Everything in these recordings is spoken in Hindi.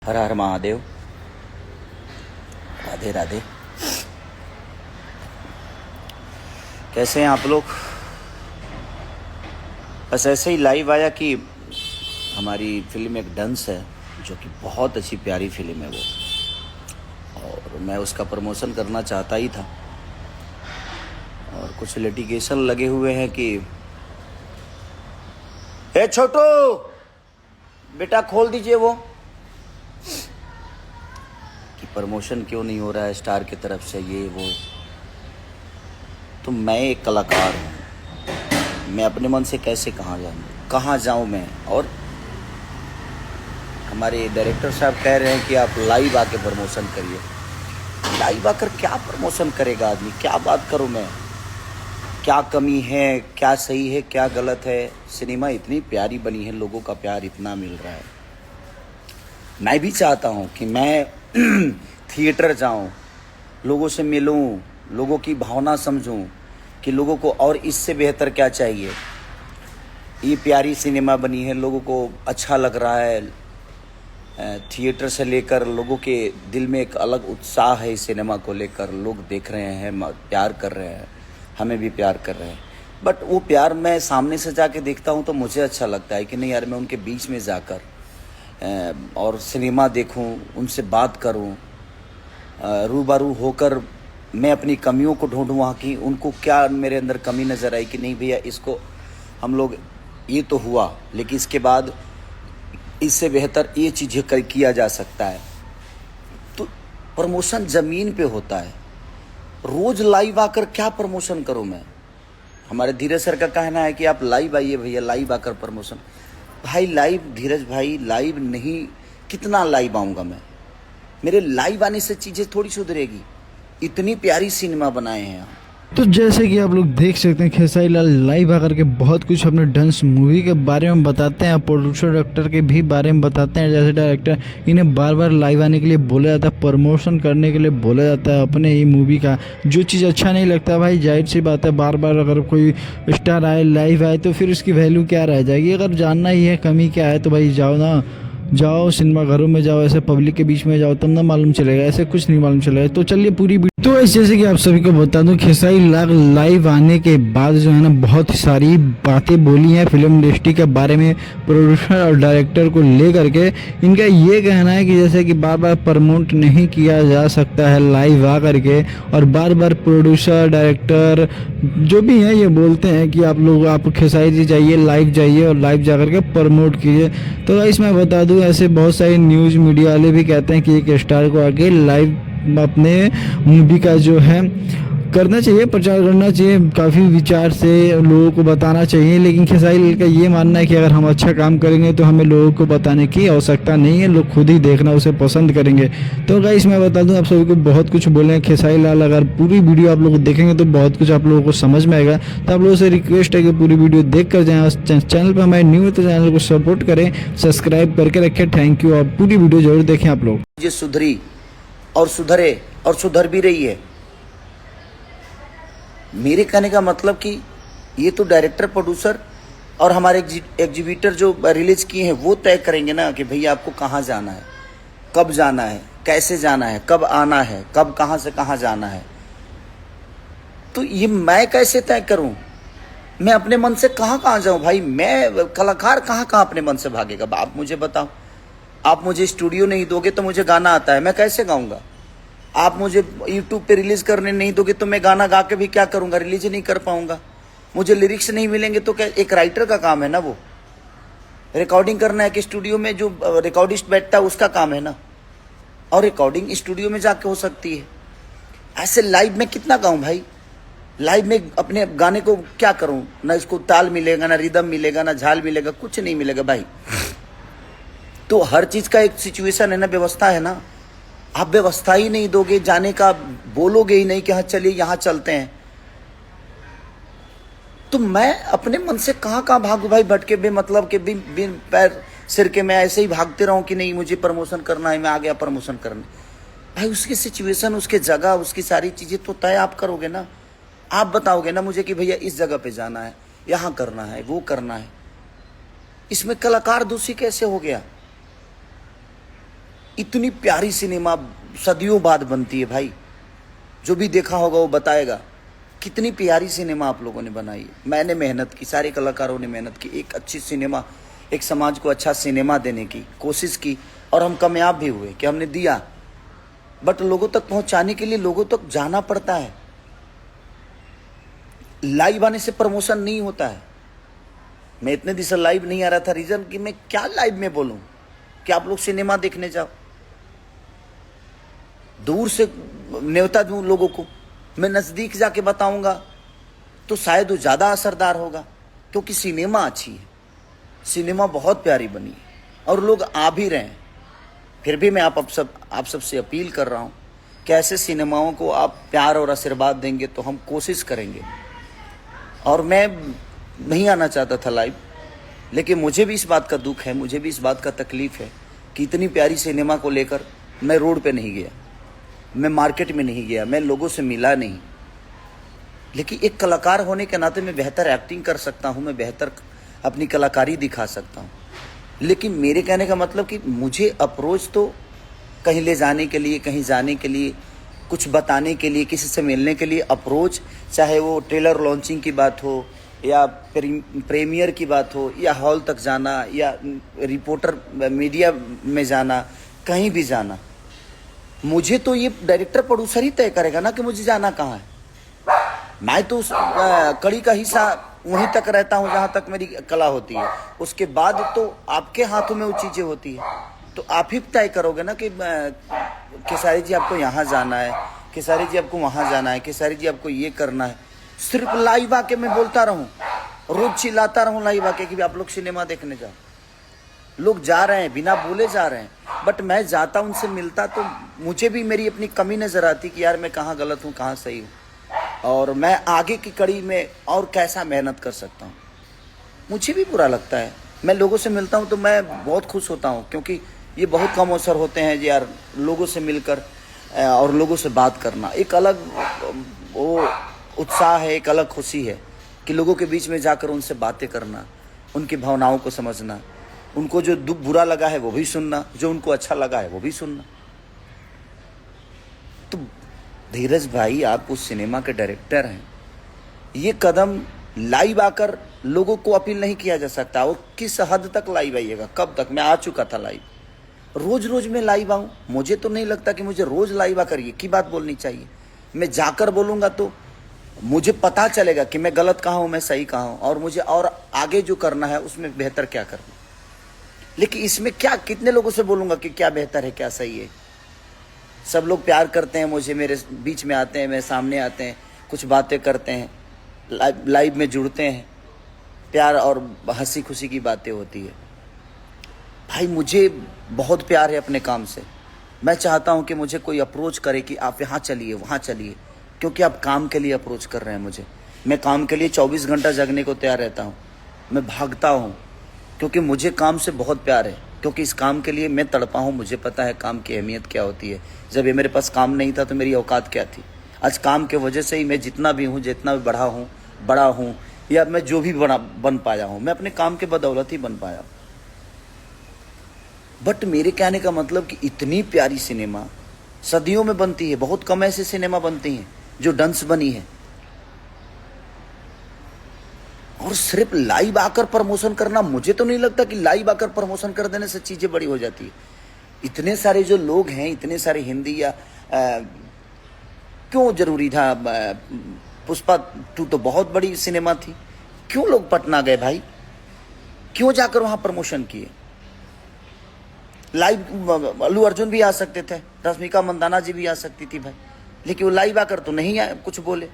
हर हर महादेव। राधे राधे। कैसे हैं आप लोग? बस ऐसे ही लाइव आया कि हमारी फिल्म एक डंस है जो कि बहुत अच्छी प्यारी फिल्म है वो, और मैं उसका प्रमोशन करना चाहता ही था। और कुछ लिटिगेशन लगे हुए हैं कि ए छोटू बेटा खोल दीजिए वो, कि प्रमोशन क्यों नहीं हो रहा है स्टार की तरफ से, ये वो। तो मैं एक कलाकार हूँ, मैं अपने मन से कैसे कहाँ जाऊँ मैं। और हमारे डायरेक्टर साहब कह रहे हैं कि आप लाइव आके प्रमोशन करिए। लाइव आकर क्या प्रमोशन करेगा आदमी? क्या बात करूँ मैं? क्या कमी है, क्या सही है, क्या गलत है? सिनेमा इतनी प्यारी बनी है, लोगों का प्यार इतना मिल रहा है। मैं भी चाहता हूँ कि मैं थिएटर जाऊँ, लोगों से मिलूँ, लोगों की भावना समझूँ कि लोगों को और इससे बेहतर क्या चाहिए। ये प्यारी सिनेमा बनी है, लोगों को अच्छा लग रहा है। थिएटर से लेकर लोगों के दिल में एक अलग उत्साह है इस सिनेमा को लेकर। लोग देख रहे हैं, प्यार कर रहे हैं, हमें भी प्यार कर रहे हैं। बट वो प्यार मैं सामने से जाके देखता हूँ तो मुझे अच्छा लगता है कि नहीं यार, मैं उनके बीच में जाकर और सिनेमा देखूं, उनसे बात करूं, रूबरू होकर मैं अपनी कमियों को ढूंढूं वहाँ की। उनको क्या मेरे अंदर कमी नज़र आई कि नहीं भैया इसको हम लोग, ये तो हुआ लेकिन इसके बाद इससे बेहतर ये चीज़ें किया जा सकता है। तो प्रमोशन ज़मीन पे होता है। रोज़ लाइव आकर क्या प्रमोशन करूं मैं? हमारे धीरज सर का कहना है कि आप लाइव आइए भैया, लाइव आकर प्रमोशन। भाई लाइव, धीरज भाई लाइव नहीं, कितना लाइव आऊँगा मैं? मेरे लाइव आने से चीज़ें थोड़ी सुधरेगी। इतनी प्यारी सिनेमा बनाए हैं आप। तो जैसे कि आप लोग देख सकते हैं, खेसारी लाल लाइव आकर के बहुत कुछ अपने डांस मूवी के बारे में बताते हैं, प्रोड्यूसर डायरेक्टर के भी बारे में बताते हैं। जैसे डायरेक्टर इन्हें बार बार लाइव आने के लिए बोला जाता है, प्रमोशन करने के लिए बोला जाता है अपने ही मूवी का। जो चीज़ अच्छा नहीं लगता भाई, जाहिर सी बात है, बार बार अगर कोई स्टार आए, लाइव आए, तो फिर उसकी वैल्यू क्या रह जाएगी। अगर जानना ही है कमी क्या है तो भाई जाओ ना, जाओ सिनेमा घरों में जाओ, ऐसे पब्लिक के बीच में जाओ, तब ना मालूम चलेगा, ऐसे कुछ नहीं मालूम चलेगा। तो चलिए पूरी तो जैसे कि आप सभी को बता दूं, खेसारी लाल लाइव आने के बाद जो है ना बहुत सारी बातें बोली हैं फिल्म इंडस्ट्री के बारे में, प्रोड्यूसर और डायरेक्टर को लेकर के। इनका ये कहना है कि जैसे कि बार बार प्रमोट नहीं किया जा सकता है लाइव आ करके, और बार बार प्रोड्यूसर डायरेक्टर जो भी हैं ये बोलते हैं कि आप लोग, आप खेसारी जी जाइए, लाइव जाइए और लाइव जा करके प्रमोट कीजिए। तो गाइस मैं बता दूं, ऐसे बहुत सारे न्यूज़ मीडिया वाले भी कहते हैं कि एक स्टार को आके लाइव अपने मूवी का जो है करना चाहिए, प्रचार करना चाहिए, काफ़ी विचार से लोगों को बताना चाहिए। लेकिन खेसारी लाल का ये मानना है कि अगर हम अच्छा काम करेंगे तो हमें लोगों को बताने की आवश्यकता नहीं है, लोग खुद ही देखना उसे पसंद करेंगे। तो गाइस मैं बता दूं, आप सभी को बहुत कुछ बोले हैं खेसारी लाल। अगर पूरी वीडियो आप लोग देखेंगे तो बहुत कुछ आप लोगों को समझ में आएगा। तो आप लोगों से रिक्वेस्ट है कि पूरी वीडियो देख कर जाएँ। चैनल पर हमारे न्यू है तो चैनल को सपोर्ट करें, सब्सक्राइब करके रखें। Thank you. और पूरी वीडियो जरूर देखें आप लोग। ये सुधरी और सुधरे और सुधर भी रही है। मेरे कहने का मतलब कि ये तो डायरेक्टर, प्रोड्यूसर और हमारे एग्जीबिटर जो रिलीज किए हैं वो तय करेंगे ना कि भैया आपको कहाँ जाना है, कब जाना है, कैसे जाना है, कब आना है, कब कहाँ से कहाँ जाना है। तो ये मैं कैसे तय करूं? मैं अपने मन से कहाँ कहाँ जाऊं भाई? मैं कलाकार कहाँ कहाँ अपने मन से भागेगा? आप मुझे बताओ। आप मुझे स्टूडियो नहीं दोगे तो मुझे गाना आता है, मैं कैसे गाऊंगा? आप मुझे यूट्यूब पे रिलीज करने नहीं दोगे तो मैं गाना गा के भी क्या करूंगा? रिलीज नहीं कर पाऊंगा। मुझे लिरिक्स नहीं मिलेंगे तो क्या? एक राइटर का काम है ना वो। रिकॉर्डिंग करना है कि स्टूडियो में जो रिकॉर्डिस्ट बैठता है उसका काम है ना। और रिकॉर्डिंग स्टूडियो में जाके हो सकती है। ऐसे लाइव में कितना गाऊं भाई? लाइव में अपने गाने को क्या करूं? ना इसको ताल मिलेगा, ना रिदम मिलेगा, ना झाल मिलेगा, कुछ नहीं मिलेगा भाई। तो हर चीज का एक सिचुएशन है ना, व्यवस्था है ना। आप व्यवस्था ही नहीं दोगे, जाने का बोलोगे ही नहीं कि हाँ चलिए यहाँ चलते हैं, तो मैं अपने मन से कहाँ कहाँ भागू भाई? भटके बेमतलब के, बिन पैर सिर के मैं ऐसे ही भागते रहूं कि नहीं मुझे प्रमोशन करना है, मैं आ गया प्रमोशन करने। भाई उसकी सिचुएशन, उसके जगह, उसकी सारी चीजें तो तय आप करोगे ना। आप बताओगे ना मुझे कि भैया इस जगह पे जाना है, यहाँ करना है, वो करना है। इसमें कलाकार दोषी कैसे हो गया? इतनी प्यारी सिनेमा सदियों बाद बनती है भाई। जो भी देखा होगा वो बताएगा कितनी प्यारी सिनेमा आप लोगों ने बनाई है। मैंने मेहनत की, सारे कलाकारों ने मेहनत की, एक अच्छी सिनेमा, एक समाज को अच्छा सिनेमा देने की कोशिश की और हम कामयाब भी हुए कि हमने दिया। बट लोगों तक पहुंचाने के लिए लोगों तक जाना पड़ता है। लाइव आने से प्रमोशन नहीं होता है। मैं इतने दिन से लाइव नहीं आ रहा था, रीजन कि मैं क्या लाइव में बोलूं कि आप लोग सिनेमा देखने जाओ। दूर से न्योता दूं लोगों को, मैं नजदीक जाके बताऊंगा तो शायद वो ज्यादा असरदार होगा, क्योंकि सिनेमा अच्छी है, सिनेमा बहुत प्यारी बनी है और लोग आ भी रहे हैं। फिर भी मैं आप सबसे अपील कर रहा हूं कि ऐसे सिनेमाओं को आप प्यार और आशीर्वाद देंगे तो हम कोशिश करेंगे। और मैं नहीं आना चाहता था लाइव, लेकिन मुझे भी इस बात का दुख है, मुझे भी इस बात का तकलीफ है कि इतनी प्यारी सिनेमा को लेकर मैं रोड पे नहीं गया, मैं मार्केट में नहीं गया, मैं लोगों से मिला नहीं। लेकिन एक कलाकार होने के नाते मैं बेहतर एक्टिंग कर सकता हूँ, मैं बेहतर अपनी कलाकारी दिखा सकता हूँ। लेकिन मेरे कहने का मतलब कि मुझे अप्रोच तो कहीं ले जाने के लिए, कहीं जाने के लिए, कुछ बताने के लिए, किसी से मिलने के लिए अप्रोच, चाहे वो ट्रेलर लॉन्चिंग की बात हो या प्रीमियर की बात हो या हॉल तक जाना या रिपोर्टर मीडिया में जाना, कहीं भी जाना, मुझे तो ये डायरेक्टर प्रोड्यूसर ही तय करेगा ना कि मुझे जाना कहाँ है। मैं तो उस कड़ी का हिस्सा वहीं तक रहता हूँ जहाँ तक मेरी कला होती है। उसके बाद तो आपके हाथों में वो चीज़ें होती है, तो आप ही तय करोगे ना कि खेसारी जी आपको यहाँ जाना है, खेसारी जी आपको वहाँ जाना है, खेसारी जी आपको ये करना है। सिर्फ लाइव आके मैं बोलता रहूँ, रोज चिल्लाता रहूँ लाइव आके कि आप लोग सिनेमा देखने जाओ। लोग जा रहे हैं, बिना बोले जा रहे हैं, बट मैं जाता, उनसे मिलता तो मुझे भी मेरी अपनी कमी नजर आती कि यार मैं कहाँ गलत हूँ, कहाँ सही हूँ, और मैं आगे की कड़ी में और कैसा मेहनत कर सकता हूँ। मुझे भी बुरा लगता है। मैं लोगों से मिलता हूँ तो मैं बहुत खुश होता हूँ, क्योंकि ये बहुत कम अवसर होते हैं यार लोगों से मिलकर और लोगों से बात करना। एक अलग वो उत्साह है, एक अलग खुशी है कि लोगों के बीच में जाकर उनसे बातें करना, उनकी भावनाओं को समझना, उनको जो दुख बुरा लगा है वो भी सुनना, जो उनको अच्छा लगा है वो भी सुनना। तो धीरज भाई, आप उस सिनेमा के डायरेक्टर हैं, ये कदम लाइव आकर लोगों को अपील नहीं किया जा सकता। और किस हद तक लाइव आइएगा, कब तक? मैं आ चुका था लाइव, रोज रोज मैं लाइव आऊं? मुझे तो नहीं लगता कि मुझे रोज लाइव आकर ये की बात बोलनी चाहिए। मैं जाकर बोलूंगा तो मुझे पता चलेगा कि मैं गलत कहाँ हूं, मैं सही कहाँ हूं, और मुझे और आगे जो करना है उसमें बेहतर क्या करना। लेकिन इसमें क्या, कितने लोगों से बोलूंगा कि क्या बेहतर है, क्या सही है? सब लोग प्यार करते हैं मुझे, मेरे बीच में आते हैं, मेरे सामने आते हैं, कुछ बातें करते हैं, लाइव में जुड़ते हैं, प्यार और हंसी खुशी की बातें होती है। भाई मुझे बहुत प्यार है अपने काम से। मैं चाहता हूं कि मुझे कोई अप्रोच करे कि आप यहाँ चलिए, वहाँ चलिए, क्योंकि आप काम के लिए अप्रोच कर रहे हैं मुझे। मैं काम के लिए 24 घंटा जगने को तैयार रहता हूँ, मैं भागता हूँ, क्योंकि मुझे काम से बहुत प्यार है, क्योंकि इस काम के लिए मैं तड़पा हूँ। मुझे पता है काम की अहमियत क्या होती है। जब ये मेरे पास काम नहीं था तो मेरी औकात क्या थी। आज काम के वजह से ही मैं जितना भी हूँ, जितना भी बड़ा हूँ या मैं जो भी बन पाया हूँ, मैं अपने काम के बदौलत ही बन पाया हूँ। बट मेरे कहने का मतलब कि इतनी प्यारी सिनेमा सदियों में बनती है, बहुत कम ऐसे सिनेमा बनती हैं जो डंस बनी है। और सिर्फ लाइव आकर प्रमोशन करना, मुझे तो नहीं लगता कि लाइव आकर प्रमोशन कर देने से चीजें बड़ी हो जाती है। इतने सारे जो लोग हैं, इतने सारे हिंदी या क्यों जरूरी था? पुष्पा 2 तो बहुत बड़ी सिनेमा थी, क्यों लोग पटना गए भाई? क्यों जाकर वहां प्रमोशन किए? लाइव अल्लू अर्जुन भी आ सकते थे, रश्मिका मंदाना जी भी आ सकती थी भाई, लेकिन वो लाइव आकर तो नहीं आए, कुछ बोले।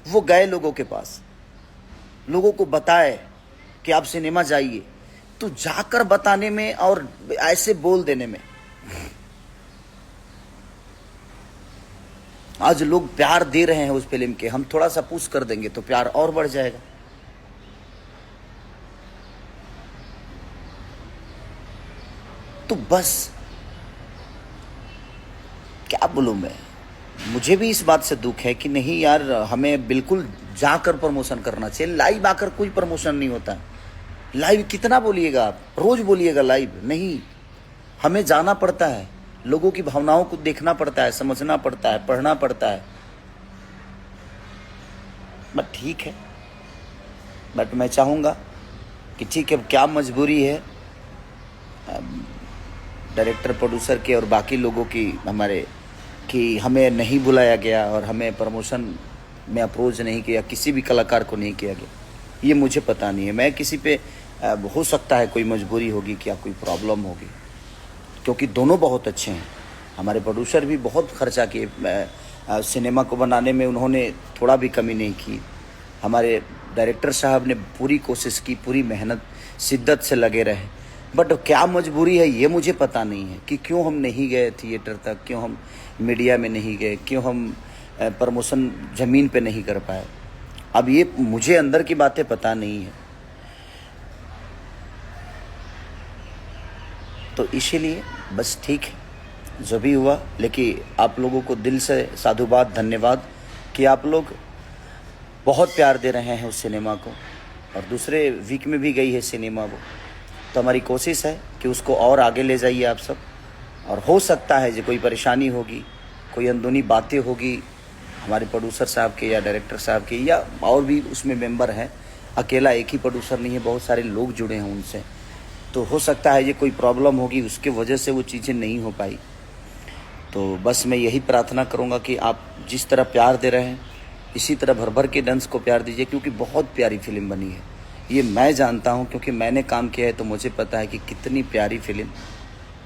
वो गए लोगों के पास, लोगों को बताए कि आप सिनेमा जाइए। तो जाकर बताने में और ऐसे बोल देने में आज लोग प्यार दे रहे हैं उस फिल्म के। हम थोड़ा सा पुश कर देंगे तो प्यार और बढ़ जाएगा। तो बस क्या बोलूं मैं, मुझे भी इस बात से दुख है कि नहीं यार, हमें बिल्कुल जाकर प्रमोशन करना चाहिए। लाइव आकर कोई प्रमोशन नहीं होता। लाइव कितना बोलिएगा आप, रोज बोलिएगा लाइव नहीं, हमें जाना पड़ता है। लोगों की भावनाओं को देखना पड़ता है, समझना पड़ता है, पढ़ना पड़ता है। बट ठीक है, बट मैं चाहूँगा कि ठीक है, क्या मजबूरी है डायरेक्टर प्रोड्यूसर के और बाकी लोगों की, हमारे, कि हमें नहीं बुलाया गया और हमें प्रमोशन में अप्रोच नहीं किया, किसी भी कलाकार को नहीं किया गया, ये मुझे पता नहीं है। मैं किसी पे हो सकता है कोई मजबूरी होगी, क्या कोई प्रॉब्लम होगी, क्योंकि दोनों बहुत अच्छे हैं। हमारे प्रोड्यूसर भी बहुत खर्चा किए सिनेमा को बनाने में, उन्होंने थोड़ा भी कमी नहीं की। हमारे डायरेक्टर साहब ने पूरी कोशिश की, पूरी मेहनत शिद्दत से लगे रहे। बट क्या मजबूरी है ये मुझे पता नहीं है कि क्यों हम नहीं गए थिएटर तक, क्यों हम मीडिया में नहीं गए, क्यों हम प्रमोशन ज़मीन पे नहीं कर पाए। अब ये मुझे अंदर की बातें पता नहीं है, तो इसीलिए बस ठीक है जो भी हुआ। लेकिन आप लोगों को दिल से साधुवाद, धन्यवाद कि आप लोग बहुत प्यार दे रहे हैं उस सिनेमा को, और दूसरे वीक में भी गई है सिनेमा वो। तो हमारी कोशिश है कि उसको और आगे ले जाइए आप सब। और हो सकता है जो कोई परेशानी होगी, कोई अंदरूनी बातें होगी हमारे प्रोड्यूसर साहब के या डायरेक्टर साहब के, या और भी उसमें मेंबर हैं, अकेला एक ही प्रोड्यूसर नहीं है, बहुत सारे लोग जुड़े हैं उनसे, तो हो सकता है ये कोई प्रॉब्लम होगी, उसके वजह से वो चीज़ें नहीं हो पाई। तो बस मैं यही प्रार्थना करूँगा कि आप जिस तरह प्यार दे रहे हैं, इसी तरह भर भर के डंस को प्यार दीजिए, क्योंकि बहुत प्यारी फिल्म बनी है। ये मैं जानता हूँ क्योंकि मैंने काम किया है, तो मुझे पता है कि कितनी प्यारी फिल्म,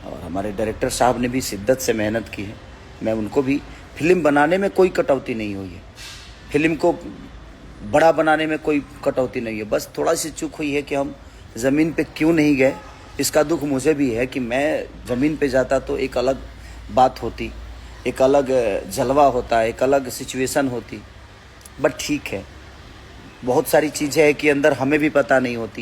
और हमारे डायरेक्टर साहब ने भी शिद्दत से मेहनत की है। मैं उनको भी, फिल्म बनाने में कोई कटौती नहीं हुई है, फिल्म को बड़ा बनाने में कोई कटौती नहीं है। बस थोड़ा सी चूक हुई है कि हम ज़मीन पे क्यों नहीं गए, इसका दुख मुझे भी है कि मैं ज़मीन पे जाता तो एक अलग बात होती, एक अलग जलवा होता, एक अलग सिचुएशन होती। बट ठीक है, बहुत सारी चीज़ें हैं कि अंदर हमें भी पता नहीं होती।